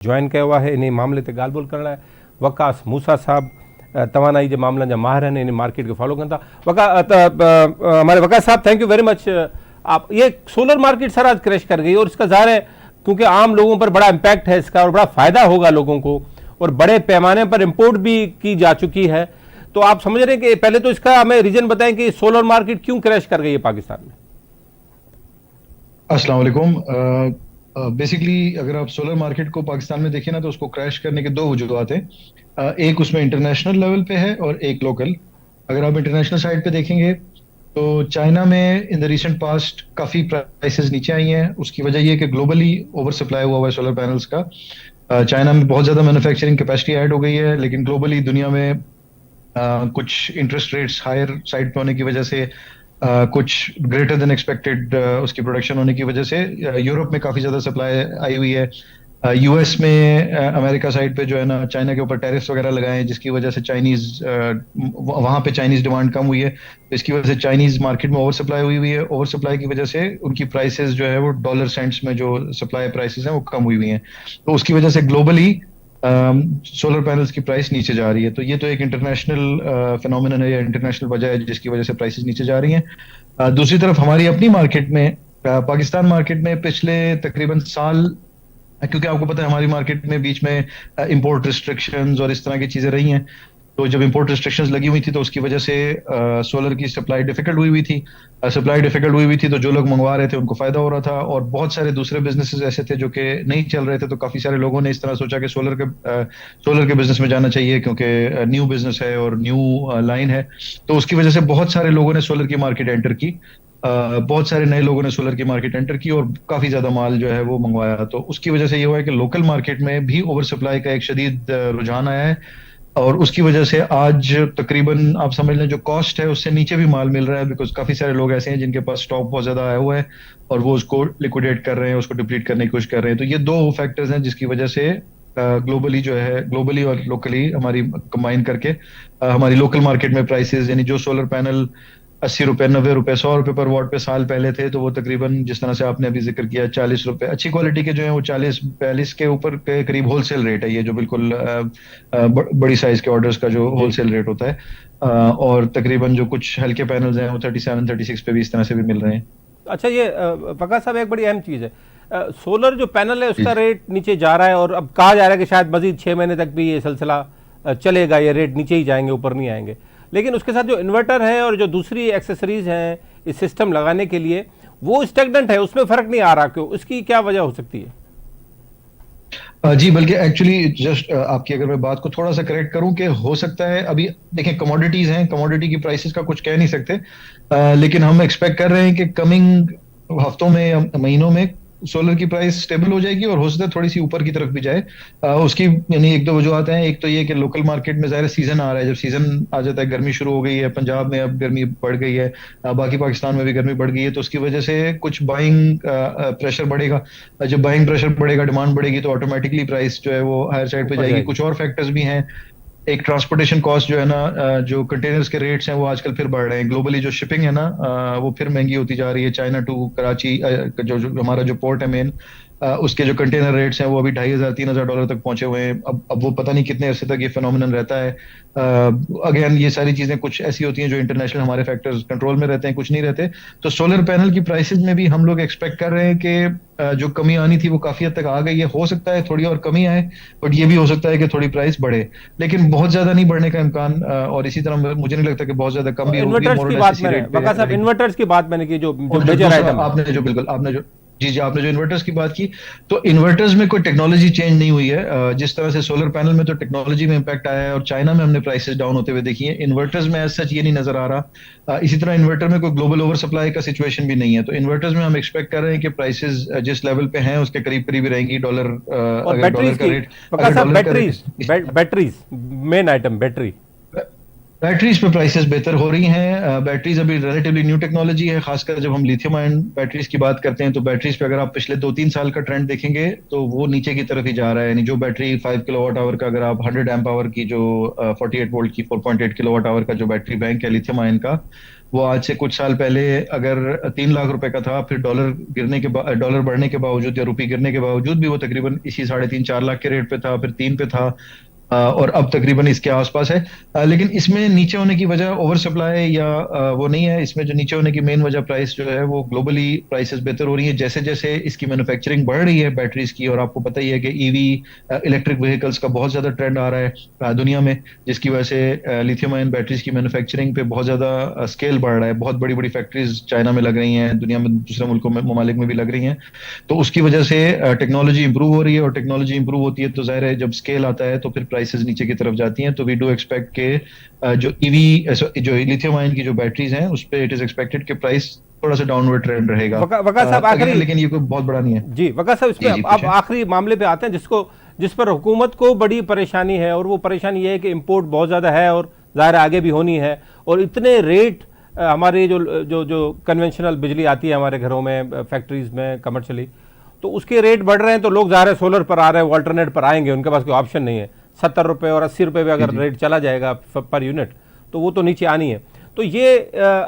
Join कयो आहे इन मामले ते ॻाल्हि ॿोल करण लाइ। वकास मूसा साहब तवानाई जे मामलों जा माहिर हैं, इन मार्केट को फॉलो करता। हमारे वकास साहब थैंक यू वेरी मच। आप ये सोलर मार्केट सर आज क्रैश कर गई और इसका ज़ाहिर है क्योंकि आम लोगों पर बड़ा इम्पैक्ट है इसका और बड़ा फ़ायदा होगा लोगों को, और बड़े पैमाने पर इम्पोर्ट भी की जा चुकी है। तो आप समझ रहे हैं कि पहले तो इसका हमें रीजन बताएं कि सोलर मार्केट क्यों क्रैश कर गई है पाकिस्तान में। अस्सलाम वालेकुम। बेसिकली अगर आप सोलर मार्केट को पाकिस्तान में देखें ना, तो उसको क्रैश करने के दो वजूहत हैं। एक उसमें इंटरनेशनल लेवल पे है और एक लोकल। अगर आप इंटरनेशनल साइड पे देखेंगे तो चाइना में इन द रिसेंट पास्ट काफ़ी प्राइसेस नीचे आई हैं। उसकी वजह ये है कि ग्लोबली ओवर सप्लाई हुआ है सोलर पैनल्स का। चाइना में बहुत ज़्यादा मैन्युफैक्चरिंग कैपेसिटी ऐड हो गई है, लेकिन ग्लोबली दुनिया में कुछ इंटरेस्ट रेट्स हायर साइड पे होने की वजह से, कुछ ग्रेटर देन एक्सपेक्टेड उसकी प्रोडक्शन होने की वजह से यूरोप में काफ़ी ज़्यादा सप्लाई आई हुई है। यूएस में अमेरिका साइड पे जो है ना, चाइना के ऊपर टैरिफ्स वगैरह लगाए हैं, जिसकी वजह से चाइनीज वहाँ पे चाइनीज डिमांड कम हुई है। तो इसकी वजह से चाइनीज मार्केट में ओवर सप्लाई हुई है। ओवर सप्लाई की वजह से उनकी प्राइसेस जो है वो डॉलर सेंट्स में जो सप्लाई प्राइसेस हैं वो कम हुई हैं। तो उसकी वजह से ग्लोबली सोलर पैनल्स की प्राइस नीचे जा रही है। तो ये तो एक इंटरनेशनल फिनोमिनन है या इंटरनेशनल वजह है जिसकी वजह से प्राइसेस नीचे जा रही हैं। दूसरी तरफ हमारी अपनी मार्केट में, पाकिस्तान मार्केट में पिछले तकरीबन साल, क्योंकि आपको पता है हमारी मार्केट में बीच में इंपोर्ट रिस्ट्रिक्शंस और इस तरह की चीजें रही हैं। तो जब इंपोर्ट रिस्ट्रिक्शंस लगी हुई थी तो उसकी वजह से सोलर की सप्लाई डिफिकल्ट हुई थी। सप्लाई डिफिकल्ट हुई थी तो जो लोग मंगवा रहे थे उनको फायदा हो रहा था, और बहुत सारे दूसरे बिजनेसेस ऐसे थे जो कि नहीं चल रहे थे। तो काफी सारे लोगों ने इस तरह सोचा कि सोलर के बिजनेस में जाना चाहिए, क्योंकि न्यू बिजनेस है और न्यू लाइन है। तो उसकी वजह से बहुत सारे लोगों ने सोलर की मार्केट एंटर की। बहुत सारे नए लोगों ने सोलर की मार्केट एंटर की और काफी ज्यादा माल जो है वो मंगवाया। तो उसकी वजह से ये हुआ है कि लोकल मार्केट में भी ओवर सप्लाई का एक शदीद रुझान आया है, और उसकी वजह से आज तकरीबन आप समझ लें जो कॉस्ट है उससे नीचे भी माल मिल रहा है, बिकॉज काफी सारे लोग ऐसे हैं जिनके पास स्टॉक बहुत ज्यादा आया हुआ है और वो उसको लिक्विडेट कर रहे हैं, उसको डिप्लीट करने की कोशिश कर रहे हैं। तो ये दो फैक्टर्स हैं जिसकी वजह से ग्लोबली जो है, ग्लोबली और लोकली हमारी कंबाइन करके हमारी लोकल मार्केट में प्राइसेस, यानी जो सोलर पैनल 80 रुपए, 90 रुपए, 100 रुपए पर वॉट पे साल पहले थे, तो वो तकरीबन जिस तरह से आपने अभी जिक्र किया 40 रुपए, अच्छी क्वालिटी के जो है वो 40-42 के ऊपर के करीब होलसेल रेट है। ये जो बिल्कुल बड़ी साइज के ऑर्डर्स का जो होलसेल रेट होता है। और तकरीबन जो कुछ हल्के पैनल्स हैं वो 37-36 पे भी इस तरह से भी मिल रहे हैं। अच्छा, ये वकास साहब एक बड़ी अहम चीज़ है, सोलर जो पैनल है उसका जी। रेट नीचे जा रहा है और अब कहा जा रहा है कि शायद मजीद 6 महीने तक भी ये सिलसिला चलेगा, ये रेट नीचे ही जाएंगे, ऊपर नहीं आएंगे। लेकिन उसके साथ जो इन्वर्टर है और जो दूसरी एक्सेसरीज हैं इस सिस्टम लगाने के लिए, वो स्टेगनेंट है, उसमें फ़र्क नहीं आ रहा। क्यों, उसकी क्या वजह हो सकती है? जी, बल्कि एक्चुअली जस्ट आपकी अगर मैं बात को थोड़ा सा करेक्ट करूं कि हो सकता है, अभी देखें कमोडिटीज हैं, कमोडिटी की प्राइसेस का कुछ कह नहीं सकते, लेकिन हम एक्सपेक्ट कर रहे हैं कि कमिंग हफ्तों में या महीनों में सोलर की प्राइस स्टेबल हो जाएगी और हो सकता है थोड़ी सी ऊपर की तरफ भी जाए। उसकी यानी एक दो वजूहत हैं। एक तो ये कि लोकल मार्केट में ज़ाहिर सीजन आ रहा है, जब सीजन आ जाता है, गर्मी शुरू हो गई है, पंजाब में अब गर्मी बढ़ गई है, बाकी पाकिस्तान में भी गर्मी बढ़ गई है, तो उसकी वजह से कुछ बाइंग प्रेशर बढ़ेगा। जब बाइंग प्रेशर बढ़ेगा, डिमांड बढ़ेगी, तो ऑटोमेटिकली प्राइस जो है वो हायर साइड पे ऊपर जाएगी। जाएगी। कुछ और फैक्टर्स भी हैं। एक ट्रांसपोर्टेशन कॉस्ट जो है ना, जो कंटेनर्स के रेट्स हैं वो आजकल फिर बढ़ रहे हैं। ग्लोबली जो शिपिंग है ना, वो फिर महंगी होती जा रही है। चाइना टू कराची, जो हमारा जो पोर्ट है मेन, उसके जो कंटेनर रेट्स हैं वो अभी $2,500-3,000 तक पहुंचे हुए हैं। अब वो पता नहीं कितने अरसे तक ये फिनोमिनन रहता है। अगेन ये सारी चीजें कुछ ऐसी होती हैं जो इंटरनेशनल हमारे फैक्टर्स कंट्रोल में रहते हैं, कुछ नहीं रहते। तो सोलर पैनल की प्राइसेस में भी हम लोग एक्सपेक्ट कर रहे हैं कि जो कमी आनी थी वो काफी हद तक आ गई है। हो सकता है थोड़ी और कमी आए, बट ये भी हो सकता है कि थोड़ी प्राइस बढ़े, लेकिन बहुत ज्यादा नहीं बढ़ने का इम्कान, और इसी तरह मुझे नहीं लगता कि बहुत ज्यादा कम भी होगी। इन्वर्टर्स मोर की और लेस बात इसी मैंने, रेट पे वकास साहब रहेगी। इन्वर्टर्स की बात मैंने की, जो और जो मेजर दूसरा आइटम है। आपने जो बिल्कुल आपने जो जी जी आपने जो इन्वर्टर्स की बात की, तो इन्वर्टर्स में कोई टेक्नोलॉजी चेंज नहीं हुई है। जिस तरह से सोलर पैनल में तो टेक्नोलॉजी में इम्पैक्ट आया है और चाइना में हमने प्राइसेस डाउन होते हुए देखी है, इन्वर्टर्स में एज सच ये नहीं नजर आ रहा। इसी तरह इन्वर्टर में कोई ग्लोबल ओवर सप्लाई का सिचुएशन भी नहीं है। तो इन्वर्टर्स में हम एक्सपेक्ट कर रहे हैं कि प्राइसेस जिस लेवल पे हैं उसके करीब करीब ही रहेंगी। डॉलर और अगर डॉलर बैटरीज का की, रेट वकास अगर साहब डॉलर का rate batteries main item battery. Batteries पे प्राइसेस बेहतर हो रही हैं। बैटरीज अभी रिलेटिवली न्यू टेक्नोलॉजी है, खासकर जब हम लिथियम आयन बैटरीज की बात करते हैं। तो बैटरीज पे अगर आप पिछले 2-3 साल का ट्रेंड देखेंगे तो वो नीचे की तरफ ही जा रहा है। यानी जो बैटरी 5 किलोवाट आवर का, अगर आप 100 एम्प आवर की जो 48 वोल्ट की 4.8 किलोवाट आवर का जो बैटरी बैंक है लिथियम आयन का, वो आज से कुछ साल पहले अगर 3 लाख रुपए का था, फिर डॉलर बढ़ने के बावजूद या रुपये गिरने के बावजूद भी वो तकरीबन इसी 3.5-4 लाख के रेट पे था, फिर 3 पे था। और अब तकरीबन इसके आसपास है। लेकिन इसमें नीचे होने की वजह ओवर सप्लाई या वो नहीं है। इसमें जो नीचे होने की मेन वजह प्राइस जो है वो ग्लोबली प्राइसेस बेहतर हो रही है जैसे जैसे इसकी मैन्युफैक्चरिंग बढ़ रही है बैटरीज की। और आपको पता ही है कि ईवी इलेक्ट्रिक व्हीकल्स का बहुत ज्यादा ट्रेंड आ रहा है दुनिया में, जिसकी वजह से लिथियम आयन बैटरीज की मैन्युफैक्चरिंग पे बहुत ज्यादा स्केल बढ़ रहा है। बहुत बड़ी बड़ी फैक्ट्रीज चाइना में लग रही हैं, दुनिया में दूसरे मुल्कों में ममालिक में भी लग रही हैं। तो उसकी वजह से टेक्नोलॉजी इंप्रूव हो रही है, और टेक्नोलॉजी इंप्रूव होती है तो जाहिर है जब स्केल आता है तो फिर प्राइसेस नीचे की तरफ जाती हैं। तो वी डू एक्सपेक्ट के जो ईवी जो लिथियम आयन की जो बैटरीज हैं उस पे इट इज एक्सपेक्टेड के प्राइस थोड़ा सा डाउनवर्ड ट्रेंड रहेगा। वका साहब आखिरी, लेकिन ये कोई बहुत बड़ा नहीं है। जी वका साहब, इस पे जी अब पूछें। आखिरी मामले पे आते हैं जिस पर हुकूमत को बड़ी परेशानी है, और वो परेशानी ये है कि इंपोर्ट बहुत ज़्यादा है और ज़ाहिर आगे भी होनी है, और इतने रेट हमारे जो जो जो कन्वेंशनल बिजली आती है हमारे घरों में, फैक्ट्रीज में, कमर्शियली, तो उसके रेट बढ़ रहे हैं। तो लोग ज़ाहिर है सोलर पर आ रहे हैं, वो अल्टरनेट पर आएंगे, उनके पास कोई ऑप्शन नहीं है। 70 रुपये और 80 रुपये पे अगर रेट चला जाएगा पर यूनिट, तो वो तो नीचे आनी है। तो ये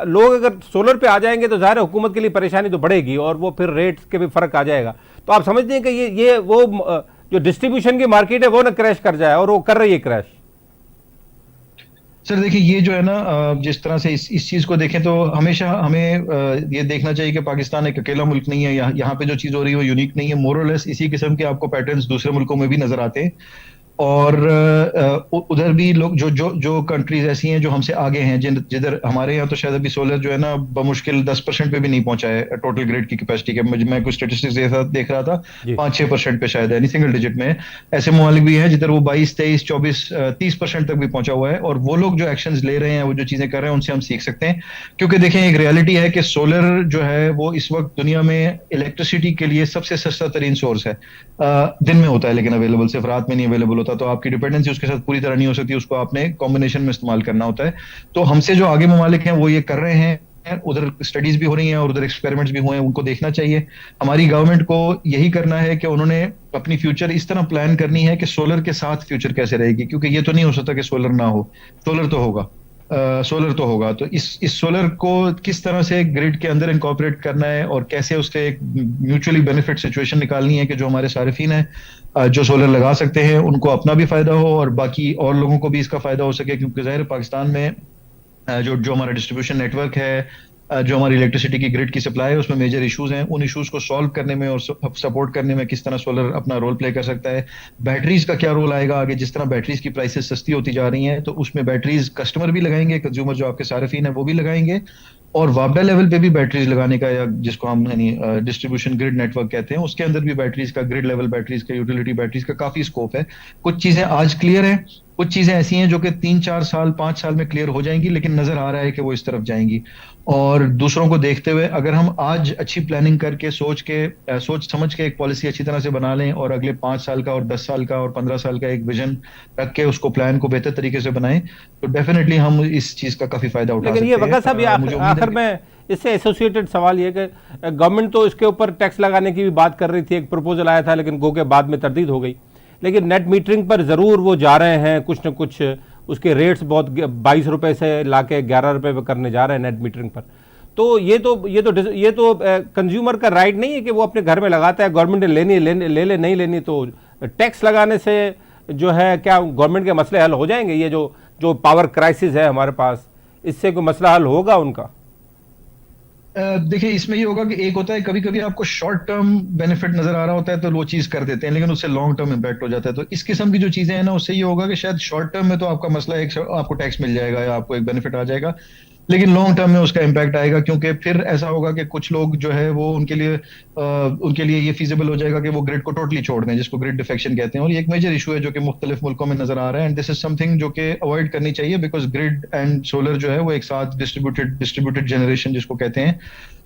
लोग अगर सोलर पे आ जाएंगे तो ज़ाहिर है हुकूमत के लिए परेशानी तो बढ़ेगी, और वो फिर रेट के भी फ़र्क आ जाएगा। तो आप समझते हैं कि ये वो जो डिस्ट्रीब्यूशन की मार्केट है वो ना क्रैश कर जाए, और वो कर रही है क्रैश। सर देखिए, ये जो है ना जिस तरह से इस चीज को देखें तो हमेशा हमें ये देखना चाहिए कि पाकिस्तान एक अकेला मुल्क नहीं है। यहाँ पे जो चीज हो रही है वो यूनिक नहीं है। मोरलेस इसी किस्म के आपको पैटर्न्स दूसरे मुल्कों में भी नजर आते हैं। और उधर भी लोग जो जो जो कंट्रीज ऐसी हैं जो हमसे आगे हैं, जिधर हमारे यहाँ तो शायद अभी सोलर जो है ना बमुश्किल 10% पे भी नहीं पहुंचा है टोटल ग्रिड की कैपेसिटी के। मैं कुछ स्टेटिस्टिक्स देख रहा था, जी 5-6% पे शायद है, नहीं सिंगल डिजिट में है। ऐसे ममालिक भी हैं जिधर वो 22, 23, 24, 30% तक भी पहुंचा हुआ है। और वो लोग जो एक्शंस ले रहे हैं, वो जो चीजें कर रहे हैं, उनसे हम सीख सकते हैं। क्योंकि देखें, एक रियलिटी है कि सोलर जो है वो इस वक्त दुनिया में इलेक्ट्रिसिटी के लिए सबसे सस्ता तरीन सोर्स है। दिन में होता है लेकिन अवेलेबल, सिर्फ रात में नहीं अवेलेबल होता। तो आपकी डिपेंडेंसी उसके साथ पूरी तरह नहीं हो सकती, उसको आपने कॉम्बिनेशन में इस्तेमाल करना होता है। तो हमसे जो आगे ममालिक हैं वो ये कर रहे हैं, उधर स्टडीज भी हो रही हैं और उधर एक्सपेरिमेंट्स भी हुए हैं, उनको देखना चाहिए। हमारी गवर्नमेंट को यही करना है कि उन्होंने अपनी फ्यूचर इस तरह प्लान करनी है कि सोलर के साथ फ्यूचर कैसे रहेगी। क्योंकि ये तो नहीं हो सकता कि सोलर ना हो, सोलर तो होगा। सोलर तो होगा। तो इस सोलर को किस तरह से ग्रिड के अंदर इनकॉर्पोरेट करना है और कैसे उससे एक म्यूचुअली बेनिफिट सिचुएशन निकालनी है कि जो हमारे सारिफिन है जो सोलर लगा सकते हैं उनको अपना भी फायदा हो और बाकी और लोगों को भी इसका फायदा हो सके। क्योंकि जाहिर है पाकिस्तान में जो जो हमारा डिस्ट्रीब्यूशन नेटवर्क है, जो हमारी इलेक्ट्रिसिटी की ग्रिड की सप्लाई है, उसमें मेजर इश्यूज हैं। उन इश्यूज को सॉल्व करने में और सपोर्ट करने में किस तरह सोलर अपना रोल प्ले कर सकता है। बैटरीज का क्या रोल आएगा आगे, जिस तरह बैटरीज की प्राइसेस सस्ती होती जा रही हैं तो उसमें बैटरीज कस्टमर भी लगाएंगे, कंज्यूमर जो आपके सार्फिन है वो भी लगाएंगे। और वापडा लेवल पे भी बैटरीज लगाने का, या जिसको हम यानी डिस्ट्रीब्यूशन ग्रिड नेटवर्क कहते हैं, उसके अंदर भी बैटरीज का, ग्रिड लेवल बैटरीज का, यूटिलिटी बैटरीज का काफी स्कोप है। कुछ चीजें आज क्लियर हैं, कुछ चीजें ऐसी हैं जो कि 3-4 साल 5 साल में क्लियर हो जाएंगी, लेकिन नजर आ रहा है कि वो इस तरफ जाएंगी। और दूसरों को देखते हुए अगर हम आज अच्छी प्लानिंग करके सोच समझ के एक पॉलिसी अच्छी तरह से बना लें और अगले 5 साल का और 10 साल का और 15 साल का एक विजन रख के उसको प्लान को बेहतर तरीके से बनाएं तो डेफिनेटली हम इस चीज का काफी फायदा उठा लेकिन सकते ये हैं। वका साहब, ये मुझे उम्मीद आखिर है में इससे एसोसिएटेड सवाल ये कि गवर्नमेंट तो इसके ऊपर टैक्स लगाने की भी बात कर रही थी, एक प्रपोजल आया था, लेकिन गो के बाद में तरदीद हो गई। लेकिन नेट मीटरिंग पर ज़रूर वो जा रहे हैं, कुछ न कुछ उसके रेट्स बहुत 22 रुपये से ला के 11 रुपये पे करने जा रहे हैं नेट मीटरिंग पर। तो ये तो कंज्यूमर का राइट नहीं है कि वो अपने घर में लगाता है, गवर्नमेंट ने ले ले नहीं लेनी। तो टैक्स लगाने से जो है क्या गवर्नमेंट के मसले हल हो जाएंगे? ये जो जो पावर क्राइसिस है हमारे पास, इससे कोई मसला हल होगा उनका? देखिए, इसमें ये होगा कि एक होता है कभी कभी आपको शॉर्ट टर्म बेनिफिट नजर आ रहा होता है तो वो चीज कर देते हैं, लेकिन उससे लॉन्ग टर्म इम्पैक्ट हो जाता है। तो इस किस्म की जो चीजें हैं ना, उससे ये होगा कि शायद शॉर्ट टर्म में तो आपका मसला एक आपको टैक्स मिल जाएगा या आपको एक बेनिफिट आ जाएगा, लेकिन लॉन्ग टर्म में उसका इम्पैक्ट आएगा। क्योंकि फिर ऐसा होगा कि कुछ लोग जो है वो उनके लिए ये फीजिबल हो जाएगा कि वो ग्रिड को टोटली छोड़ दें, जिसको ग्रिड डिफेक्शन कहते हैं। और ये एक मेजर इशू है जो कि मुख्तलिफ मुल्कों में नजर आ रहा है, एंड दिस इज समथिंग जो कि अवॉइड करनी चाहिए। बिकॉज ग्रिड एंड सोलर जो है वो एक साथ डिस्ट्रीब्यूटेड जनरेशन जिसको कहते हैं,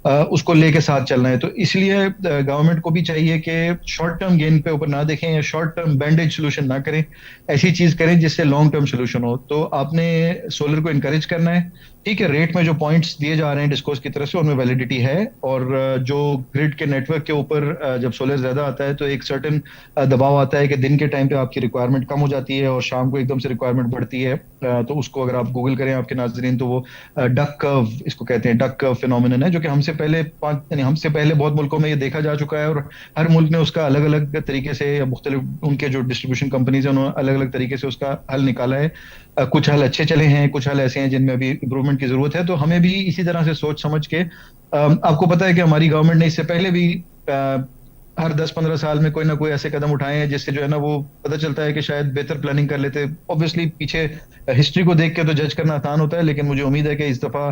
उसको लेके साथ चलना है। तो इसलिए गवर्नमेंट को भी चाहिए कि शॉर्ट टर्म गेन पे ऊपर ना देखें या शॉर्ट टर्म बैंडेज सोल्यूशन ना करें, ऐसी चीज करें जिससे लॉन्ग टर्म सोल्यूशन हो। तो आपने सोलर को इनकरेज करना है। ठीक है, रेट में जो पॉइंट्स दिए जा रहे हैं डिस्कोर्स की तरफ से उनमें वैलिडिटी है, और जो ग्रिड के नेटवर्क के ऊपर जब सोलर ज्यादा आता है तो एक सर्टेन दबाव आता है कि दिन के टाइम पे आपकी रिक्वायरमेंट कम हो जाती है और शाम को एकदम से रिक्वायरमेंट बढ़ती है। तो उसको अगर आप गूगल करें आपके नाजरीन, तो वो डक कर्व इसको कहते हैं, डक कर्व फिनोमिनन है, जो कि हमसे पहले बहुत मुल्कों में ये देखा जा चुका है, और हर मुल्क ने उसका अलग अलग तरीके से या मुख्तलिफ उनके जो डिस्ट्रीब्यूशन कंपनीज हैं उन्होंने अलग अलग तरीके से उसका हल निकाला है। कुछ हल अच्छे चले हैं, कुछ हल ऐसे हैं जिनमें अभी इंप्रूवमेंट की जरूरत है। तो हमें भी इसी तरह से सोच समझ के आपको पता है कि हमारी गवर्नमेंट ने इससे पहले भी हर 10-15 साल में कोई ना कोई ऐसे कदम उठाए हैं जिससे जो है ना वो पता चलता है कि शायद बेहतर प्लानिंग कर लेते। ऑब्वियसली पीछे हिस्ट्री को देख के तो जज करना आसान होता है, लेकिन मुझे उम्मीद है कि इस दफा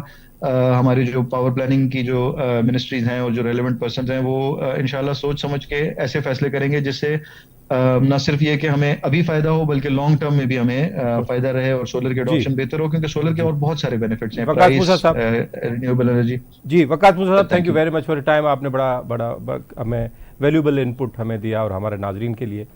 हमारी जो पावर प्लानिंग की जो मिनिस्ट्रीज हैं और जो रेलेवेंट पर्सन हैं वो इंशाल्लाह सोच समझ के ऐसे फैसले करेंगे जिससे ना सिर्फ ये कि हमें अभी फायदा हो बल्कि लॉन्ग टर्म में भी हमें फायदा रहे और सोलर की जी अडॉप्शन बेहतर हो, क्योंकि सोलर के जी और बहुत सारे बेनिफिट्स हैं, वकास मूसा प्राइस, साहब, रिन्यूएबल एनर्जी। जी वकास मूसा साहब, thank thank you you. Very much for time. आपने बड़ा बड़ा हमें वैल्यूबल इनपुट हमें दिया और हमारे नाजरीन के लिए